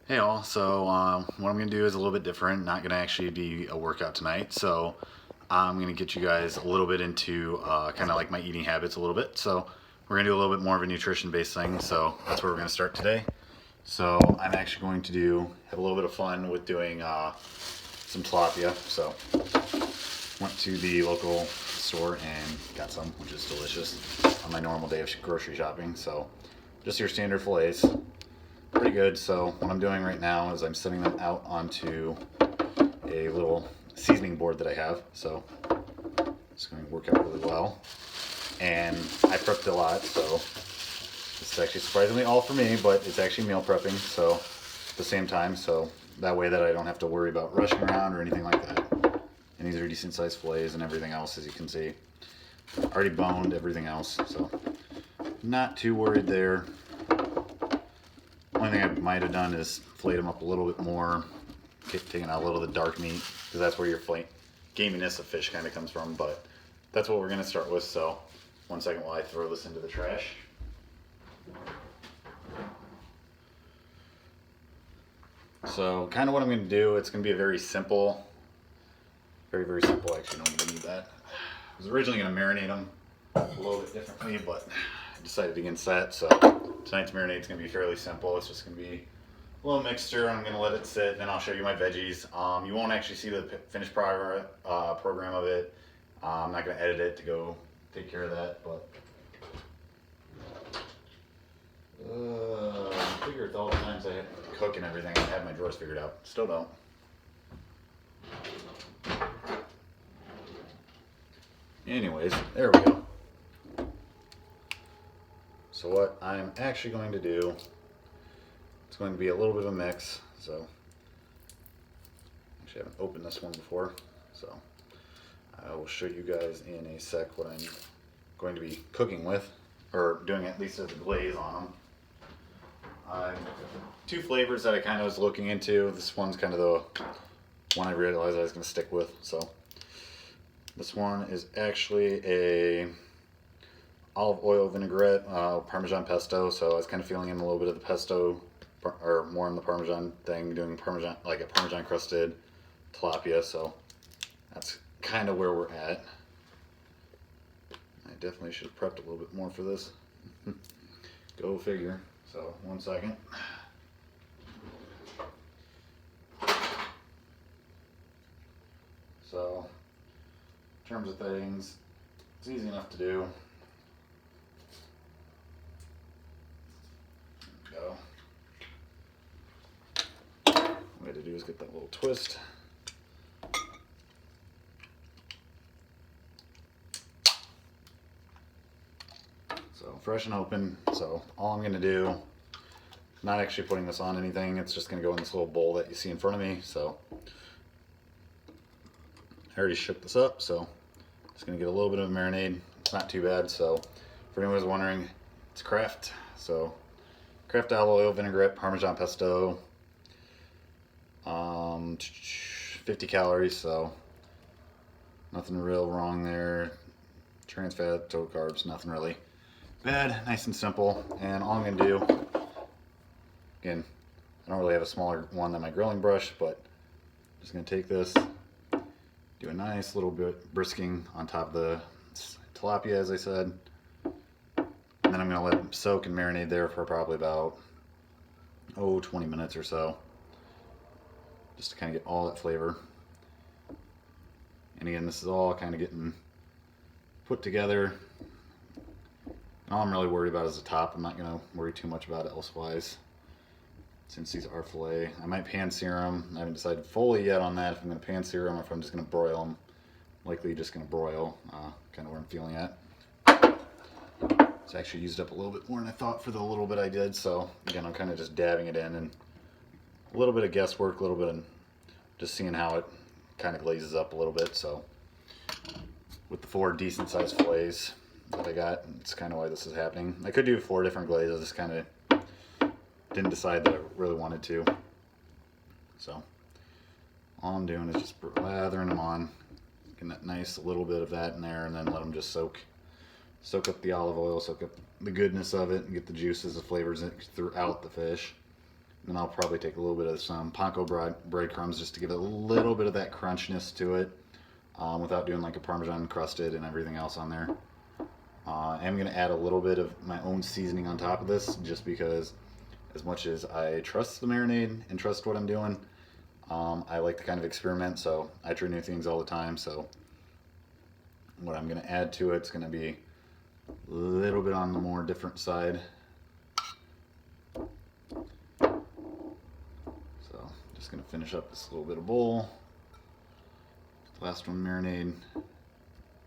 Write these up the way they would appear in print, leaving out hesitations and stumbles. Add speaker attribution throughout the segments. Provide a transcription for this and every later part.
Speaker 1: Hey all, so what I'm going to do is a little bit different, not going to actually be a workout tonight, so I'm going to get you guys a little bit into kind of like my eating habits a little bit. So we're going to do a little bit more of a nutrition based thing, so that's where we're going to start today. So I'm actually going to have a little bit of fun with doing some tilapia. So went to the local store and got some, which is delicious on my normal day of grocery shopping. So just your standard fillets, pretty good. So what I'm doing right now is I'm setting them out onto a little seasoning board that I have. So it's going to work out really well. And I prepped a lot, so this is actually surprisingly all for me, but it's actually meal prepping, so at the same time, so that way that I don't have to worry about rushing around or anything like that. And these are decent sized fillets and everything else, as you can see. Already boned everything else, so not too worried there. Only thing I might have done is flayed them up a little bit more, taking out a little of the dark meat, because that's where your gaminess of fish kind of comes from, but that's what we're going to start with. So 1 second while I throw this into the trash. So kind of what I'm going to do, it's going to be a very simple, very simple. Actually, I don't even need that. I was originally going to marinate them a little bit differently, but I decided against that. So tonight's marinade is going to be fairly simple. It's just going to be a little mixture. I'm going to let it sit, then I'll show you my veggies. You won't actually see the finished program of it. I'm not going to edit it to go take care of that, but I figured all the times I cook and everything, I have my drawers figured out. Still don't. Anyways, there we go. So what I'm actually going to do, it's going to be a little bit of a mix. So actually I haven't opened this one before, so I will show you guys in a sec what I'm going to be cooking with, or doing at least as a glaze on them. Two flavors that I kind of was looking into. This one's kind of the one I realized I was going to stick with. So this one is actually a olive oil vinaigrette, Parmesan pesto. So I was kind of feeling in a little bit of the pesto, or more in the Parmesan thing, doing Parmesan, like a Parmesan crusted tilapia. So that's kind of where we're at. I definitely should have prepped a little bit more for this. Go figure. So 1 second. So in terms of things, it's easy enough to do. Go. What I had to do is get that little twist. So fresh and open. So all I'm going to do, not actually putting this on anything, it's just going to go in this little bowl that you see in front of me. So I already shook this up, so just going to get a little bit of a marinade. It's not too bad. So for anyone who's wondering, it's Kraft. So Kraft olive oil vinaigrette, Parmesan pesto, 50 calories, so nothing real wrong there. Trans fat, total carbs, nothing really bad, nice and simple. And all I'm going to do, again, I don't really have a smaller one than my grilling brush, but I'm just going to take this, do a nice little bit brisking on top of the tilapia, as I said. And then I'm going to let them soak and marinate there for probably about 20 minutes or so, just to kind of get all that flavor. And again, this is all kind of getting put together. All I'm really worried about is the top. I'm not going to worry too much about it elsewise, since these are filet. I might pan sear them. I haven't decided fully yet on that, if I'm going to pan sear them or if I'm just going to broil them. Likely just going to broil, kind of where I'm feeling at. It's actually used up a little bit more than I thought for the little bit I did, so again, I'm kind of just dabbing it in, and a little bit of guesswork, a little bit of just seeing how it kind of glazes up a little bit. So with the 4 decent sized fillets that I got, it's kind of why this is happening. I could do 4 different glazes, just kind of didn't decide that I really wanted to. So all I'm doing is just lathering them on, getting that nice little bit of that in there, and then let them just soak up the olive oil, soak up the goodness of it, and get the juices, the flavors throughout the fish. And I'll probably take a little bit of some panko breadcrumbs just to give it a little bit of that crunchiness to it, without doing like a Parmesan crusted and everything else on there. I'm going to add a little bit of my own seasoning on top of this, just because as much as I trust the marinade and trust what I'm doing, I like to kind of experiment, so I try new things all the time. So what I'm going to add to it's going to be a little bit on the more different side. So just going to finish up this little bit of bowl. Last one marinade, and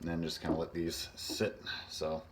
Speaker 1: then just kind of let these sit. So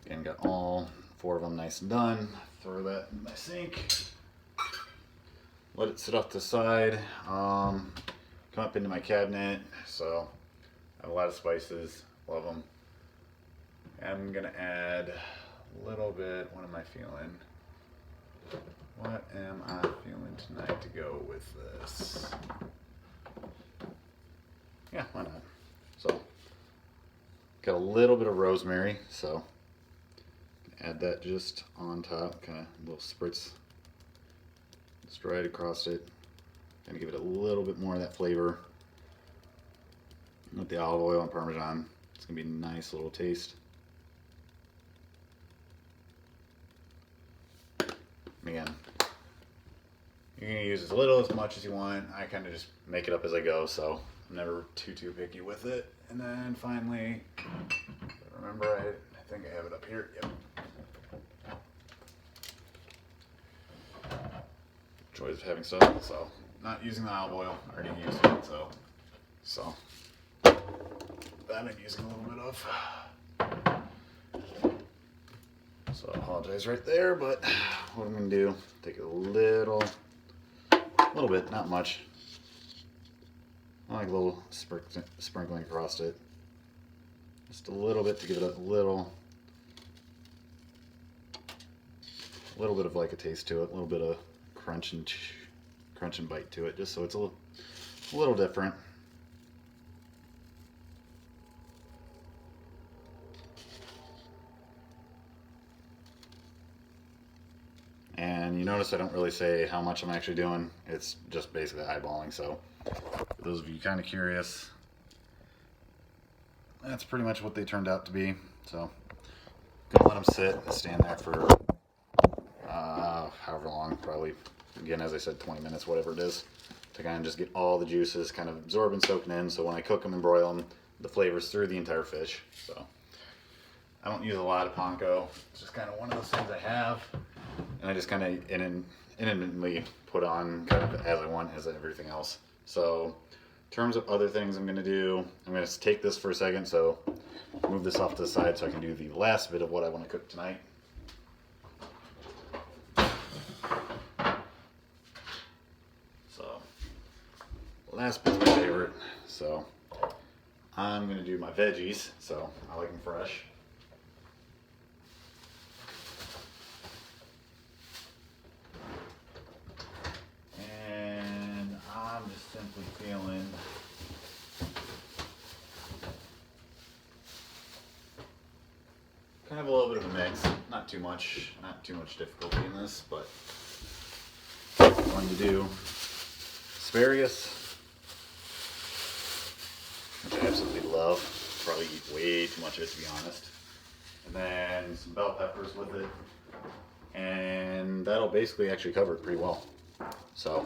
Speaker 1: again, got all 4 of them nice and done. Throw that in my sink. Let it sit off to the side. Come up into my cabinet. So I have a lot of spices, love them. I'm gonna add a little bit. What am I feeling? What am I feeling tonight to go with this? Yeah, why not? So, got a little bit of rosemary, so add that just on top, kind of little spritz, just right across it, kind of give it a little bit more of that flavor. With the olive oil and Parmesan, it's gonna be a nice little taste. Again, you're gonna use as little as much as you want. I kind of just make it up as I go, so I'm never too picky with it. And then finally, if I remember right, I think I have it up here. Yep. Joys of having stuff. So not using the olive oil. I already used it. So that I'm using a little bit of. So I apologize right there, but what I'm gonna do, take a little bit, not much. I like a little sprinkling across it. Just a little bit to give it a little bit of like a taste to it, a little bit of crunch and bite to it, just so it's a little different. And you notice I don't really say how much I'm actually doing. It's just basically eyeballing. So for those of you kind of curious, that's pretty much what they turned out to be. So gonna let them sit and stand there for however long, probably, again, as I said, 20 minutes, whatever it is, to kind of just get all the juices kind of absorbed and soaking in. So when I cook them and broil them, the flavors through the entire fish. So I don't use a lot of panko. It's just kind of one of those things I have, and I just kind of intermittently put on kind of as I want, as everything else. So in terms of other things I'm going to do, I'm going to take this for a second, so move this off to the side so I can do the last bit of what I want to cook tonight. So last bit's my favorite. So I'm going to do my veggies, so I like them fresh. I'm just simply feeling kind of a little bit of a mix. Not too much difficulty in this, but I'm going to do asparagus, which I absolutely love. Probably eat way too much of it, to be honest. And then some bell peppers with it, and that'll basically actually cover it pretty well. So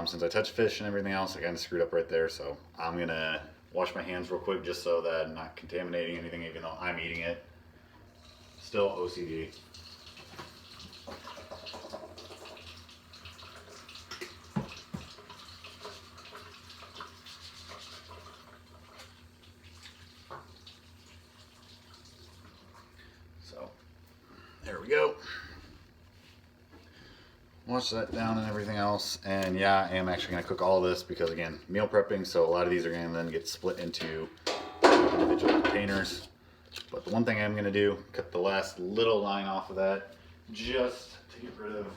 Speaker 1: since I touched fish and everything else, I kind of screwed up right there. So I'm going to wash my hands real quick just so that I'm not contaminating anything, even though I'm eating it. Still OCD. So there we go. Wash that down and everything else, and yeah, I am actually going to cook all this because, again, meal prepping, so a lot of these are going to then get split into individual containers. But the one thing I'm going to do, cut the last little line off of that just to get rid of,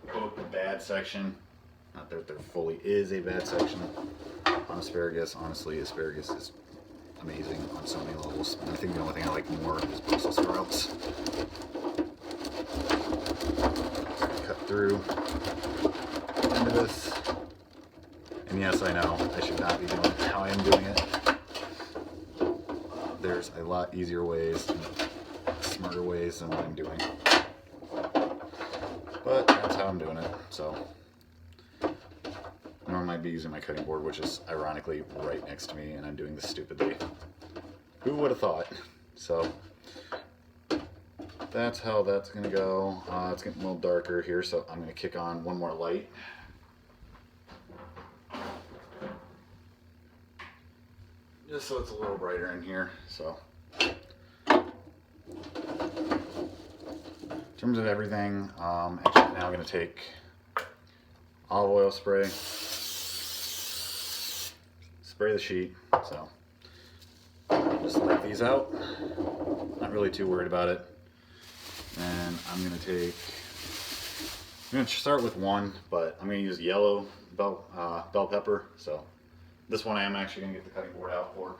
Speaker 1: quote, the bad section. Not that there fully is a bad section on asparagus. Honestly, asparagus is amazing on so many levels. I think the only thing I like more is Brussels sprouts. through into this. And yes, I know I should not be doing it how I am doing it. There's a lot easier ways and smarter ways than what I'm doing. But that's how I'm doing it. So normally I'd be using my cutting board, which is ironically right next to me, and I'm doing this stupidly. Who would have thought? So that's how that's going to go. It's getting a little darker here, so I'm going to kick on one more light. Just so it's a little brighter in here. So in terms of everything, actually now I'm going to take olive oil spray, spray the sheet. So just light these out. Not really too worried about it. And I'm going to start with one, but I'm going to use yellow bell pepper. So this one I am actually going to get the cutting board out for.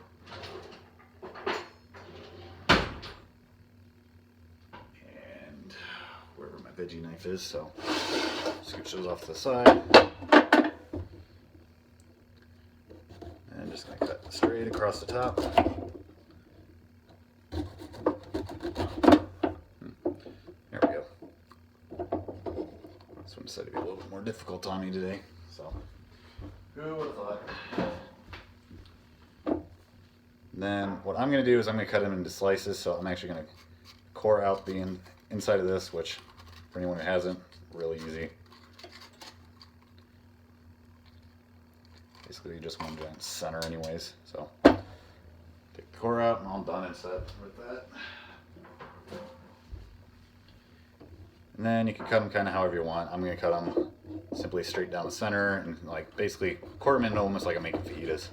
Speaker 1: And wherever my veggie knife is, so scooch those off to the side. And I'm just going to cut straight across the top. There we go. This one decided to be a little bit more difficult on me today, so who would have thought? Then what I'm going to do is I'm going to cut them into slices, so I'm actually going to core out the inside of this, which for anyone who hasn't, really easy. Basically just one giant center anyways, so take the core out and I'm done and set with that. And then you can cut them kind of however you want. I'm going to cut them simply straight down the center and like basically quarter them into almost like I'm making fajitas.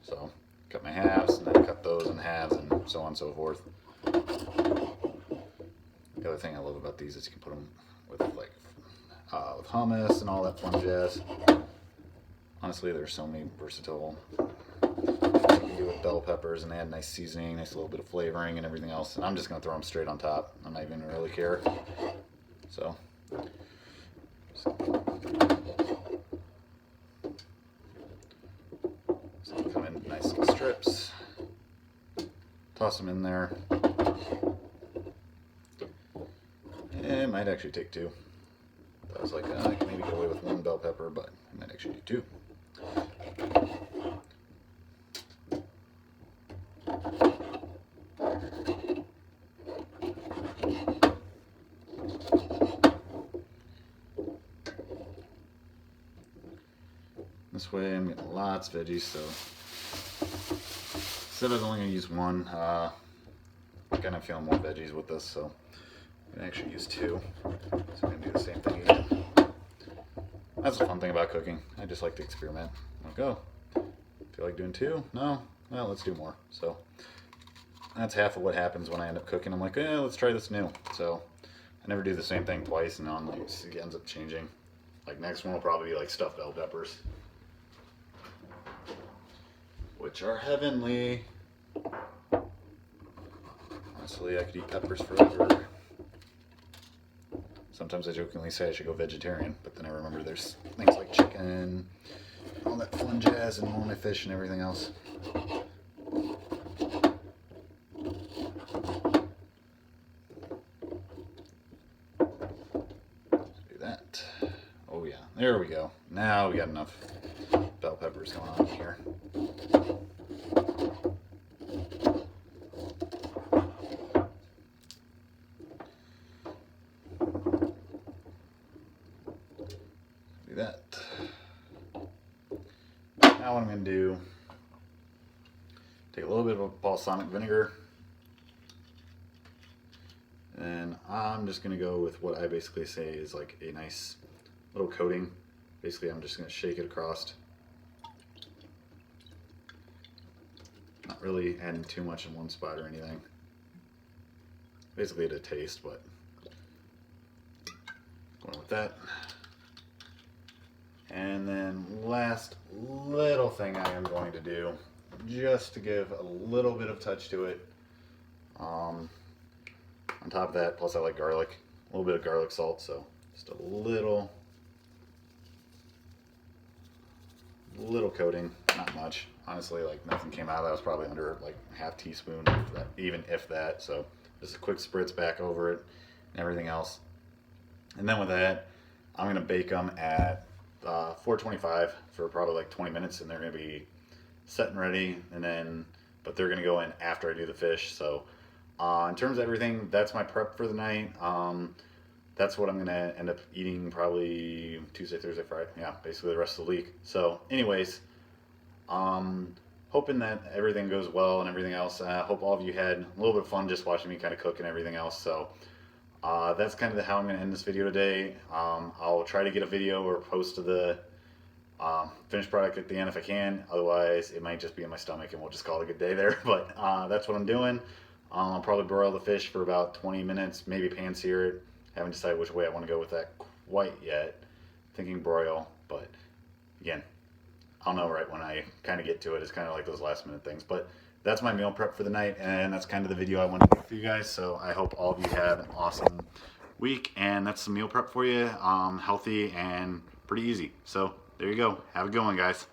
Speaker 1: So cut my halves and then cut those in halves and so on and so forth. The other thing I love about these is you can put them with like with hummus and all that fun jazz. Honestly, there's so many versatile things you can do with bell peppers and add nice seasoning, nice little bit of flavoring and everything else. And I'm just going to throw them straight on top. I'm not even really care. So come in nice little strips. Toss them in there. It might actually take two. I was like, I can maybe get away with one bell pepper, but I might actually do two. This way I'm getting lots of veggies, so instead of only going to use one, I'm kind of feeling more veggies with this, so I'm going to actually use two. So I'm going to do the same thing again. That's the fun thing about cooking. I just like to experiment. I'm like, oh, feel like doing two? No? Well, let's do more. So that's half of what happens when I end up cooking. I'm like, let's try this new. So I never do the same thing twice, and then like, it ends up changing. Like next one will probably be like stuffed bell peppers, which are heavenly. Honestly, I could eat peppers forever. Sometimes I jokingly say I should go vegetarian, but then I remember there's things like chicken, all that fun jazz, and all my fish and everything else. Let's do that. Oh yeah, there we go. Now we got enough bell peppers going on here. Do that. Now what I'm going to do, take a little bit of balsamic vinegar, and I'm just going to go with what I basically say is like a nice little coating. Basically I'm just going to shake it across. Not really adding too much in one spot or anything. Basically to taste, but going with that. And then last little thing I am going to do, just to give a little bit of touch to it, on top of that, plus I like garlic, a little bit of garlic salt, so Just a little coating, not much. Honestly, like nothing came out of that. It was probably under like half teaspoon, even if that. So just a quick spritz back over it and everything else. And then with that, I'm gonna bake them at 425 for probably like 20 minutes, and they're gonna be set and ready. And then, but they're gonna go in after I do the fish. So in terms of everything, that's my prep for the night. That's what I'm gonna end up eating probably Tuesday, Thursday, Friday. Yeah, basically the rest of the week. So, anyways, hoping that everything goes well and everything else. Hope all of you had a little bit of fun just watching me kind of cook and everything else. So, that's kind of how I'm gonna end this video today. I'll try to get a video or post of the finished product at the end if I can. Otherwise, it might just be in my stomach and we'll just call it a good day there. But that's what I'm doing. I'll probably broil the fish for about 20 minutes, maybe pan sear it. Haven't decided which way I want to go with that quite yet. Thinking broil, but again, I'll know right when I kind of get to it. It's kind of like those last minute things. But that's my meal prep for the night, and that's kind of the video I wanted to make for you guys. So I hope all of you have an awesome week, and that's the meal prep for you. Healthy and pretty easy. So there you go. Have a good one, guys.